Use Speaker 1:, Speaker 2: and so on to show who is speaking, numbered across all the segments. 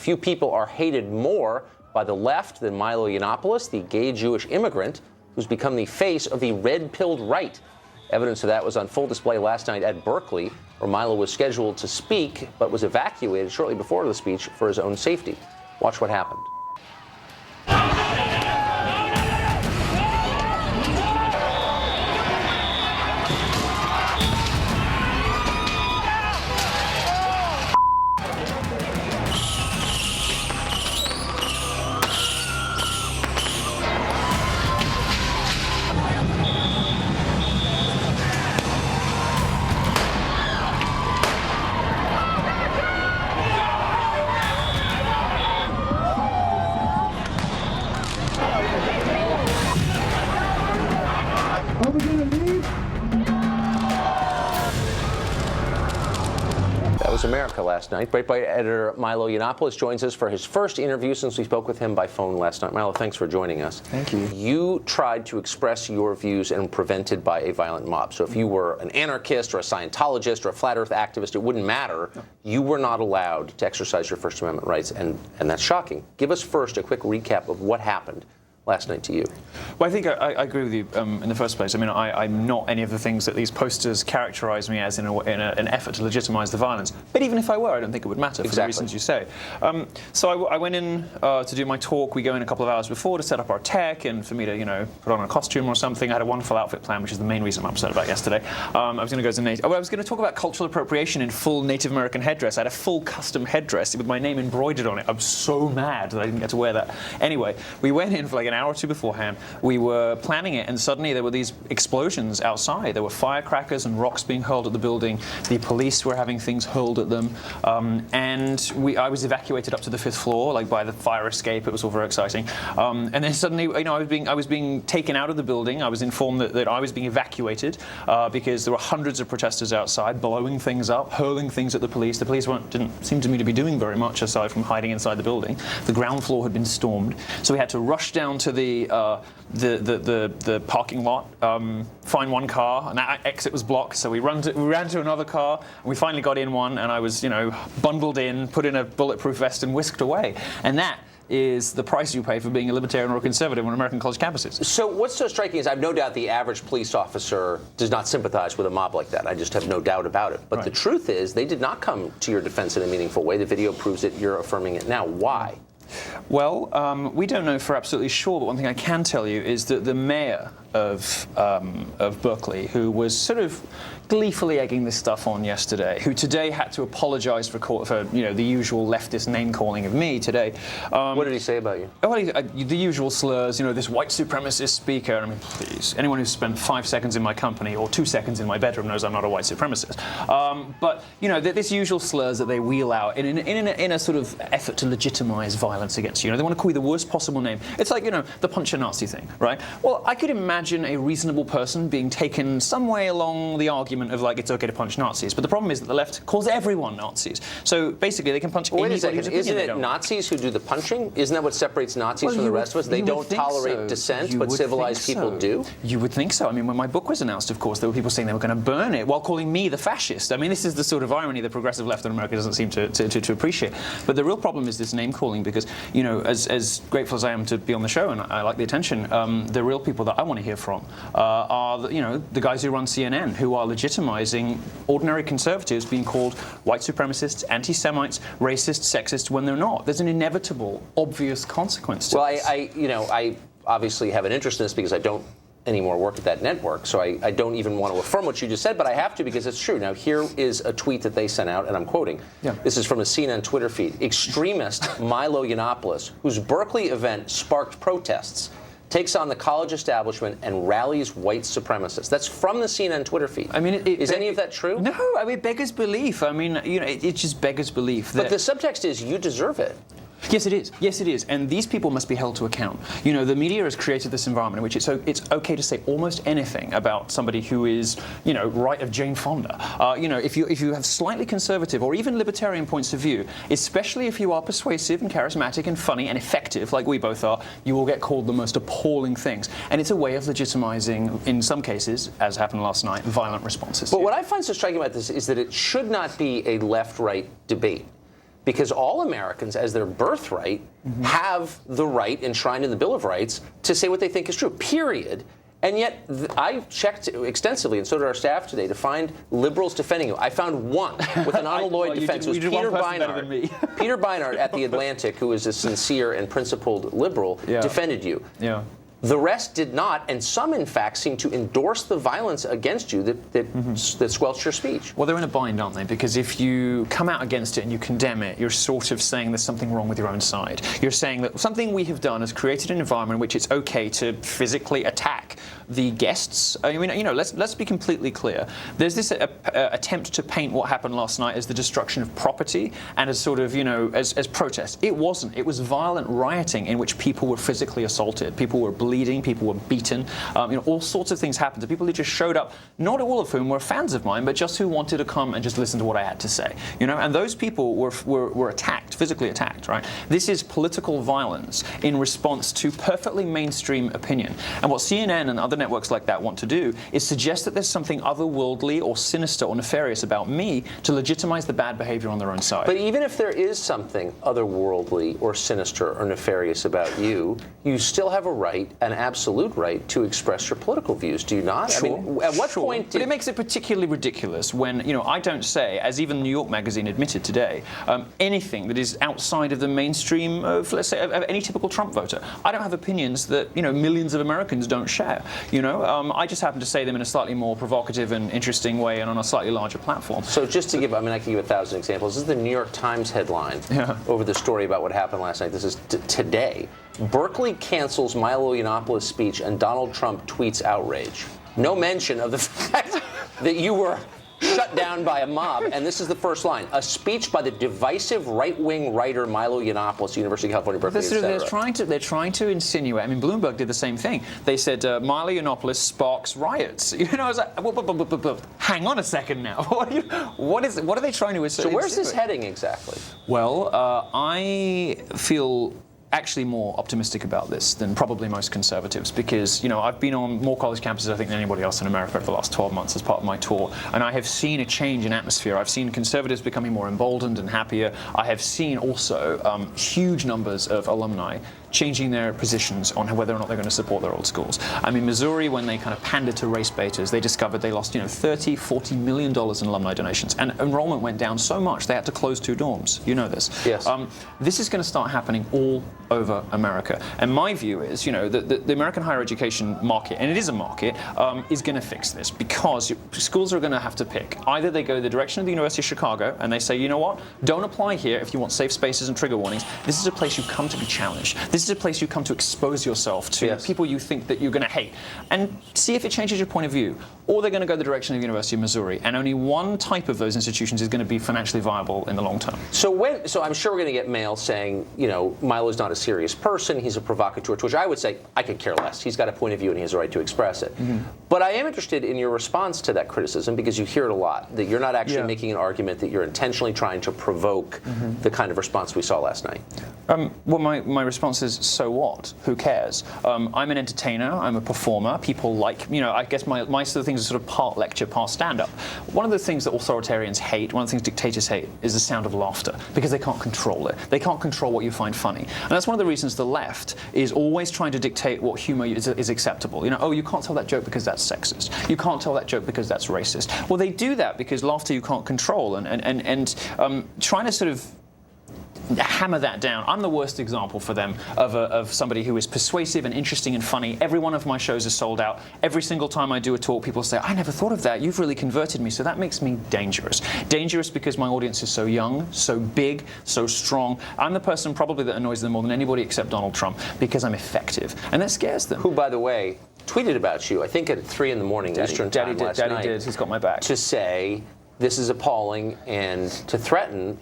Speaker 1: Few people are hated more by the left than Milo Yiannopoulos, the gay Jewish immigrant who's become the face of the red-pilled right. Evidence of that was on full display last night at Berkeley, where Milo was scheduled to speak, but was evacuated shortly before the speech for his own safety. Watch what happened. That was America last night. Breitbart editor Milo Yiannopoulos joins us for his first interview since we spoke with him by phone last night. Milo, thanks for joining us.
Speaker 2: Thank you.
Speaker 1: You tried to express your views and were prevented by a violent mob. So if you were an anarchist or a Scientologist or a flat earth activist, it wouldn't matter. No. You were not allowed to exercise your First Amendment rights, and that's shocking. Give us first a quick recap of what happened last night to you.
Speaker 2: Well, I think I agree with you in the first place. I mean, I'm not any of the things that these posters characterize me as in an effort to legitimize the violence. But even if I were, I don't think it would matter for the reasons you say. So I went in to do my talk. We go in a couple of hours before to set up our tech and for me to, put on a costume or something. I had a wonderful outfit plan, which is the main reason I'm upset about yesterday. I was going to go as I was going to talk about cultural appropriation in full Native American headdress. I had a full custom headdress with my name embroidered on it. I'm so mad that I didn't get to wear that. Anyway, we went in for like an hour or two beforehand. We were planning it, and suddenly there were these explosions outside. There were firecrackers and rocks being hurled at the building. The police were having things hurled at them, and I was evacuated up to the 5th floor, like by the fire escape. It was all very exciting. And then suddenly, I was being taken out of the building. I was informed that I was being evacuated because there were hundreds of protesters outside, blowing things up, hurling things at the police. The police didn't seem to me to be doing very much aside from hiding inside the building. The ground floor had been stormed, so we had to rush down to the parking lot, find one car, and that exit was blocked. So we ran to another car, and we finally got in one, and I was, bundled in, put in a bulletproof vest, and whisked away. And that is the price you pay for being a libertarian or a conservative on American college campuses.
Speaker 1: So what's so striking is I have no doubt the average police officer does not sympathize with a mob like that. I just have no doubt about it. But the truth is they did not come to your defense in a meaningful way. The video proves it. You're affirming it now. Why?
Speaker 2: Well, we don't know for absolutely sure, but one thing I can tell you is that the mayor of Berkeley, who was sort of gleefully egging this stuff on yesterday, who today had to apologize for the usual leftist name calling of me today.
Speaker 1: What did he say about you?
Speaker 2: Well, the usual slurs, this white supremacist speaker. I mean, please, anyone who's spent 5 seconds in my company or 2 seconds in my bedroom knows I'm not a white supremacist. But this usual slurs that they wheel out in a sort of effort to legitimize violence against you. They want to call you the worst possible name. It's like the punch a Nazi thing, right? Well, I could imagine a reasonable person being taken some way along the argument of it's okay to punch Nazis, but the problem is that the left calls everyone Nazis. So basically, they can punch anybody. Wait a second,
Speaker 1: isn't it Nazis who do the punching? Isn't that what separates Nazis from the rest of us? They don't tolerate dissent, but civilized people do.
Speaker 2: You would think so. I mean, when my book was announced, of course, there were people saying they were going to burn it while calling me the fascist. I mean, this is the sort of irony the progressive left in America doesn't seem to appreciate. But the real problem is this name calling, because as grateful as I am to be on the show and I like the attention, the real people that I want to hear from are the guys who run CNN, who are legitimizing ordinary conservatives being called white supremacists, anti-Semites, racists, sexists when they're not. There's an inevitable, obvious consequence to this.
Speaker 1: I obviously have an interest in this because I don't anymore work at that network, so I don't even want to affirm what you just said, but I have to because it's true. Now, here is a tweet that they sent out, and I'm quoting. Yeah. This is from a CNN Twitter feed. Extremist Milo Yiannopoulos, whose Berkeley event sparked protests, takes on the college establishment and rallies white supremacists. That's from the CNN Twitter feed. I mean, is any of that true?
Speaker 2: No, I mean, it beggars belief. I mean, it just beggars belief.
Speaker 1: But the subtext is you deserve it.
Speaker 2: Yes, it is. Yes, it is. And these people must be held to account. The media has created this environment in which it's okay to say almost anything about somebody who is, right of Jane Fonda. If you have slightly conservative or even libertarian points of view, especially if you are persuasive and charismatic and funny and effective, like we both are, you will get called the most appalling things. And it's a way of legitimizing, in some cases, as happened last night, violent responses.
Speaker 1: But what I find so striking about this is that it should not be a left-right debate. because all Americans, as their birthright, have the right enshrined in the Bill of Rights to say what they think is true, period. And yet, I checked extensively, and so did our staff today, to find liberals defending you. I found one with an unalloyed defense. It was Peter Beinart. Peter Beinart at The Atlantic, who is a sincere and principled liberal, defended you.
Speaker 2: Yeah.
Speaker 1: The rest did not, and some, in fact, seem to endorse the violence against you that squelched your speech.
Speaker 2: Well, they're in a bind, aren't they? Because if you come out against it and you condemn it, you're sort of saying there's something wrong with your own side. You're saying that something we have done has created an environment in which it's okay to physically attack the guests. I mean, let's be completely clear. There's this attempt to paint what happened last night as the destruction of property and as sort of, as protest. It wasn't. It was violent rioting in which people were physically assaulted. People were bleeding. People were beaten. All sorts of things happened to people who just showed up, not all of whom were fans of mine, but just who wanted to come and just listen to what I had to say. And those people were attacked, physically attacked, right? This is political violence in response to perfectly mainstream opinion. And what CNN and other networks like that want to do is suggest that there's something otherworldly or sinister or nefarious about me to legitimize the bad behavior on their own side.
Speaker 1: But even if there is something otherworldly or sinister or nefarious about you, you still have a right, an absolute right, to express your political views, do you not?
Speaker 2: Sure.
Speaker 1: I mean, at what point
Speaker 2: But it makes it particularly ridiculous when, I don't say, as even New York Magazine admitted today, anything that is outside of the mainstream of, let's say, of any typical Trump voter. I don't have opinions that, millions of Americans don't share. I just happen to say them in a slightly more provocative and interesting way and on a slightly larger platform.
Speaker 1: So just to give, I can give 1,000 examples. This is the New York Times headline over the story about what happened last night. This is today. Berkeley cancels Milo Yiannopoulos speech and Donald Trump tweets outrage. No mention of the fact that you were shut down by a mob. And this is the first line. A speech by the divisive right-wing writer Milo Yiannopoulos, University of California, Berkeley,
Speaker 2: they're trying to insinuate. Bloomberg did the same thing. They said Milo Yiannopoulos sparks riots. I was like, hang on a second now. What are they trying to insinuate?
Speaker 1: So where's this heading exactly?
Speaker 2: Well, I feel actually more optimistic about this than probably most conservatives because, I've been on more college campuses, I think, than anybody else in America over the last 12 months as part of my tour, and I have seen a change in atmosphere. I've seen conservatives becoming more emboldened and happier. I have seen also huge numbers of alumni changing their positions on whether or not they're going to support their old schools. Missouri, when they kind of pandered to race baiters, they discovered they lost, $30, $40 million in alumni donations, and enrollment went down so much they had to close 2 dorms. You know this.
Speaker 1: Yes.
Speaker 2: This is going to start happening all over America, and my view is, the American higher education market, and it is a market, is going to fix this because schools are going to have to pick. Either they go the direction of the University of Chicago and they say, you know what, don't apply here if you want safe spaces and trigger warnings. This is a place you come to be challenged. This is a place you come to expose yourself to people you think that you're going to hate and see if it changes your point of view. Or they're going to go the direction of the University of Missouri, and only one type of those institutions is going to be financially viable in the long term.
Speaker 1: So I'm sure we're going to get mail saying, Milo's not a serious person, he's a provocateur, to which I would say, I could care less. He's got a point of view and he has a right to express it. But I am interested in your response to that criticism because you hear it a lot, that you're not actually making an argument that you're intentionally trying to provoke the kind of response we saw last night.
Speaker 2: Well, my response is, so what? Who cares? I'm an entertainer, I'm a performer, people like, I guess my sort of things are sort of part lecture, part stand-up. One of the things that authoritarians hate, one of the things dictators hate, is the sound of laughter, because they can't control it. They can't control what you find funny. And that's one of the reasons the left is always trying to dictate what humor is acceptable. You can't tell that joke because that's sexist. You can't tell that joke because that's racist. Well, they do that because laughter you can't control, and trying to sort of hammer that down. I'm the worst example for them of somebody who is persuasive and interesting and funny. Every one of my shows is sold out. Every single time I do a talk, people say, I never thought of that. You've really converted me. So that makes me dangerous. Dangerous because my audience is so young, so big, so strong. I'm the person probably that annoys them more than anybody except Donald Trump because I'm effective. And that scares them.
Speaker 1: Who, by the way, tweeted about you, I think at 3 in the morning Eastern time last night.
Speaker 2: Daddy did. He's got my back.
Speaker 1: To say this is appalling and to threaten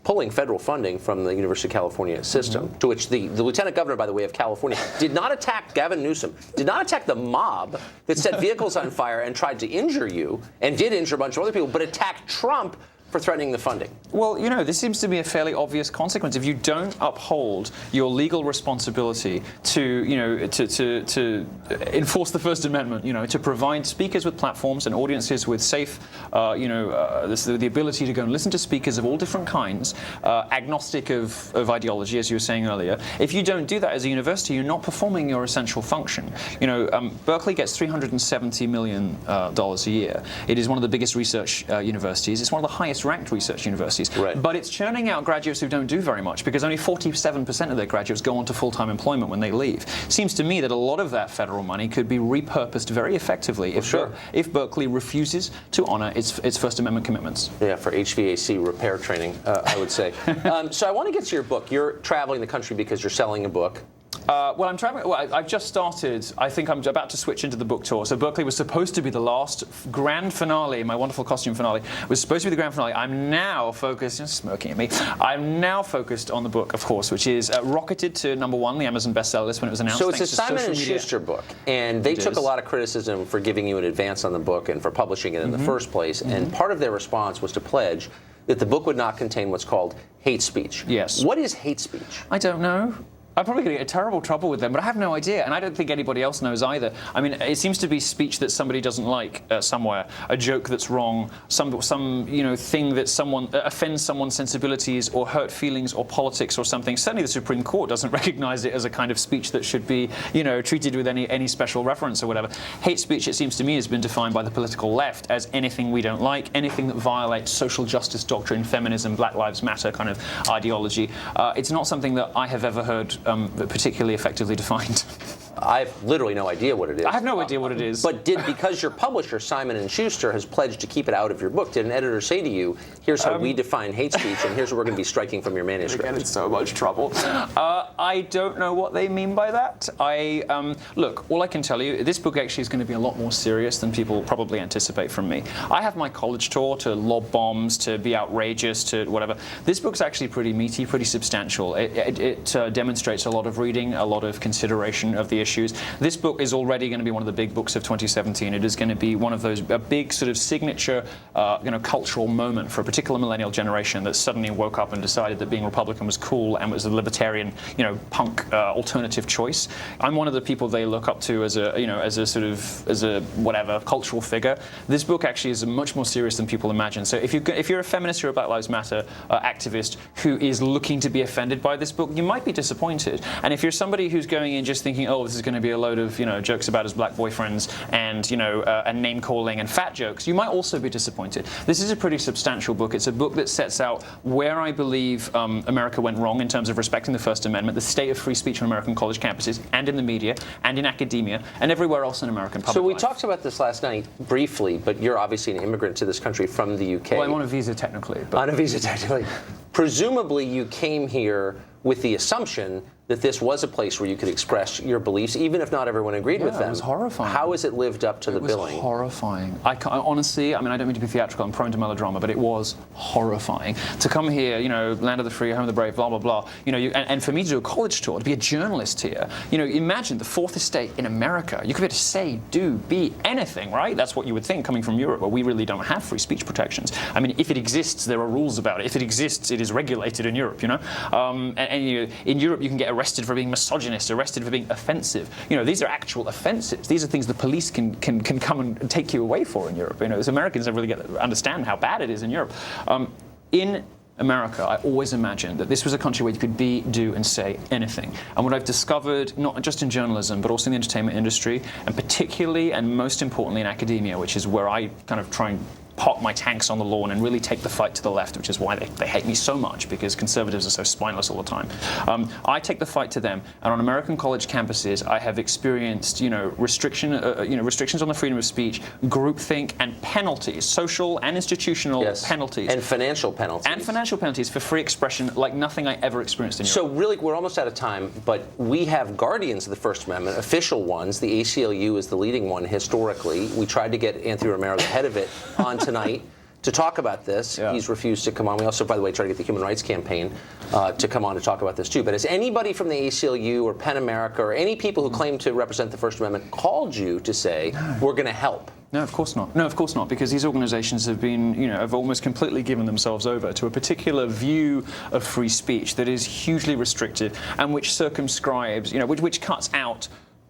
Speaker 1: pulling federal funding from the University of California system, to which the lieutenant governor, by the way, of California, did not attack Gavin Newsom, did not attack the mob that set vehicles on fire and tried to injure you, and did injure a bunch of other people, but attacked Trump for threatening the funding?
Speaker 2: Well, this seems to be a fairly obvious consequence. If you don't uphold your legal responsibility to, to enforce the First Amendment, to provide speakers with platforms and audiences with safe, the ability to go and listen to speakers of all different kinds, agnostic of ideology, as you were saying earlier. If you don't do that as a university, you're not performing your essential function. Berkeley gets $370 million a year. It is one of the biggest research universities. It's one of the highest ranked research universities.
Speaker 1: Right.
Speaker 2: But it's churning out graduates who don't do very much, because only 47% of their graduates go on to full-time employment when they leave. Seems to me that a lot of that federal money could be repurposed very effectively if Berkeley refuses to honor its First Amendment commitments.
Speaker 1: Yeah, for HVAC repair training, I would say. So I want to get to your book. You're traveling the country because you're selling a book.
Speaker 2: I'm traveling. Well, I've just started. I think I'm about to switch into the book tour. So Berkeley was supposed to be the last grand finale. My wonderful costume finale was supposed to be the grand finale. I'm now focused. You're smirking at me. I'm now focused on the book, of course, which is rocketed to #1, the Amazon bestseller list when it was announced.
Speaker 1: So it's a Simon & Schuster book, and they took a lot of criticism for giving you an advance on the book and for publishing it in the first place. And part of their response was to pledge that the book would not contain what's called hate speech.
Speaker 2: Yes.
Speaker 1: What is hate speech?
Speaker 2: I don't know. I'm probably going to get in terrible trouble with them, but I have no idea, and I don't think anybody else knows either. I mean, it seems to be speech that somebody doesn't like somewhere, a joke that's wrong, some thing that offends someone's sensibilities or hurt feelings or politics or something. Certainly, the Supreme Court doesn't recognize it as a kind of speech that should be, treated with any special reference or whatever. Hate speech, it seems to me, has been defined by the political left as anything we don't like, anything that violates social justice doctrine, feminism, Black Lives Matter kind of ideology. It's not something that I have ever heard particularly effectively defined.
Speaker 1: I have literally no idea what it is.
Speaker 2: I have no idea what it is.
Speaker 1: But because your publisher, Simon & Schuster, has pledged to keep it out of your book, did an editor say to you, here's how we define hate speech, and here's what we're going to be striking from your manuscript?
Speaker 2: Get in so much trouble. I don't know what they mean by that. Look, all I can tell you, this book actually is going to be a lot more serious than people probably anticipate from me. I have my college tour to lob bombs, to be outrageous, to whatever. This book's actually pretty meaty, pretty substantial. It demonstrates a lot of reading, a lot of consideration of the issues. This book is already going to be one of the big books of 2017. It is going to be one of those, a big sort of signature, cultural moment for a particular millennial generation that suddenly woke up and decided that being Republican was cool and was a libertarian, punk alternative choice. I'm one of the people they look up to as a whatever cultural figure. This book actually is much more serious than people imagine. So if you're a feminist or a Black Lives Matter activist who is looking to be offended by this book, you might be disappointed. And if you're somebody who's going in just thinking, oh, this is going to be a load of jokes about his black boyfriends and name calling and fat jokes, you might also be disappointed. This is a pretty substantial book. It's a book that sets out where I believe America went wrong in terms of respecting the First Amendment, the state of free speech on American college campuses and in the media and in academia and everywhere else in American public
Speaker 1: life. So we
Speaker 2: life.
Speaker 1: talked about this last night briefly, but you're obviously an immigrant to this country from the UK.
Speaker 2: Well, I'm on a visa technically. But
Speaker 1: on a visa technically. Presumably you came here with the assumption that this was a place where you could express your beliefs, even if not everyone agreed with them.
Speaker 2: It was horrifying.
Speaker 1: How has it lived up to the billing?
Speaker 2: It was horrifying. Honestly, I don't mean to be theatrical, I'm prone to melodrama, but it was horrifying. To come here, land of the free, home of the brave, blah, blah, blah, and for me to do a college tour, to be a journalist here, imagine the fourth estate in America. You could be able to say, do, be anything, right? That's what you would think coming from Europe, where we really don't have free speech protections. If it exists, there are rules about it. If it exists, it is regulated in Europe, in Europe, you can get arrested for being misogynist, arrested for being offensive. These are actual offenses. These are things the police can come and take you away for in Europe. As Americans don't really understand how bad it is in Europe. In America, I always imagined that this was a country where you could be, do, and say anything. And what I've discovered, not just in journalism, but also in the entertainment industry, and particularly and most importantly in academia, which is where I kind of try and park my tanks on the lawn and really take the fight to the left, which is why they hate me so much, because conservatives are so spineless all the time. I take the fight to them, and on American college campuses, I have experienced, restrictions on the freedom of speech, groupthink, and penalties, social and institutional penalties,
Speaker 1: and financial penalties,
Speaker 2: for free expression, like nothing I ever experienced in Europe.
Speaker 1: So really, we're almost out of time, but we have guardians of the First Amendment, official ones. The ACLU is the leading one historically. We tried to get Anthony Romero, the head of it, on tonight to talk about this.
Speaker 2: Yeah.
Speaker 1: He's refused to come on. We also, by the way, tried to get the Human Rights Campaign to come on to talk about this too. But has anybody from the ACLU or PEN America or any people who claim to represent the First Amendment called you to say, we're going to help?
Speaker 2: No, of course not. No, of course not, because these organisations have been, have almost completely given themselves over to a particular view of free speech that is hugely restrictive and which circumscribes, which cuts out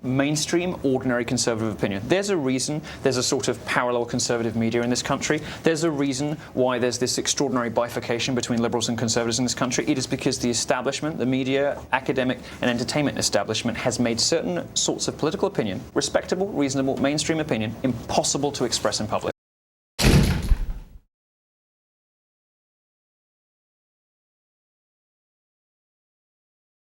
Speaker 2: mainstream, ordinary conservative opinion. There's a reason there's a sort of parallel conservative media in this country. There's a reason why there's this extraordinary bifurcation between liberals and conservatives in this country. It is because the establishment, the media, academic and entertainment establishment has made certain sorts of political opinion, respectable, reasonable, mainstream opinion, impossible to express in public.